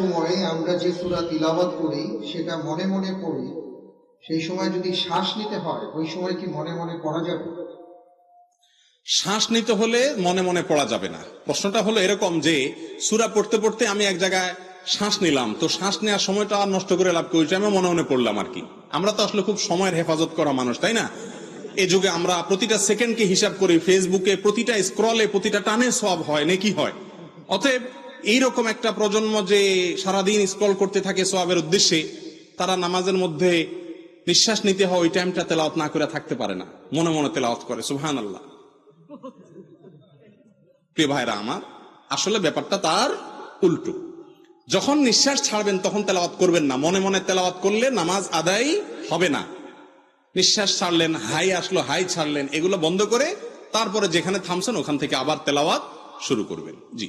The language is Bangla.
সময় আমরা যে সূরা তিলাওয়াত করি সেটা মনে মনে পড়ি, সেই সময় যদি শ্বাস নিতে হয় ওই সময় কি মনে মনে পড়া যাবে? শ্বাস নিতে হলে মনে মনে পড়া যাবে না। প্রশ্নটা হলো এরকম যে সূরা পড়তে পড়তে আমি এক জায়গায় শ্বাস নিলাম, তো শ্বাস নেওয়ার সময়টা আর নষ্ট করে লাভ করি, আমি মনে মনে পড়লাম আর কি। আমরা তো আসলে খুব সময়ের হেফাজত করা মানুষ, তাই না? এই যুগে আমরা প্রতিটা সেকেন্ডকে হিসাব করি, ফেসবুকে প্রতিটা স্ক্রলে প্রতিটা টানে সওয়াব হয়, নেকি হয়। অতএব এইরকম একটা প্রজন্ম যে সারাদিন স্ক্রল করতে থাকে সওয়াবের উদ্দেশ্যে, তারা নামাজের মধ্যে নিঃশ্বাস নিতে হয় ওই টাইমটা তেলাওয়াত না করে থাকতে পারে না, মনে মনে তেলাওয়াত করে। সুবহানাল্লাহ। প্রিয় ভাইরা আমার, আসলে ব্যাপারটা তার উল্টো। যখন নিঃশ্বাস ছাড়বেন তখন তেলাওয়াত করবেন না, মনে মনে তেলাওয়াত করলে নামাজ আদায় হবে না। নিঃশ্বাস ছাড়লেন, হাই আসলো, হাই ছাড়লেন, এগুলো বন্ধ করে তারপরে যেখানে থামছেন ওখান থেকে আবার তেলাওয়াত শুরু করবেন। জি।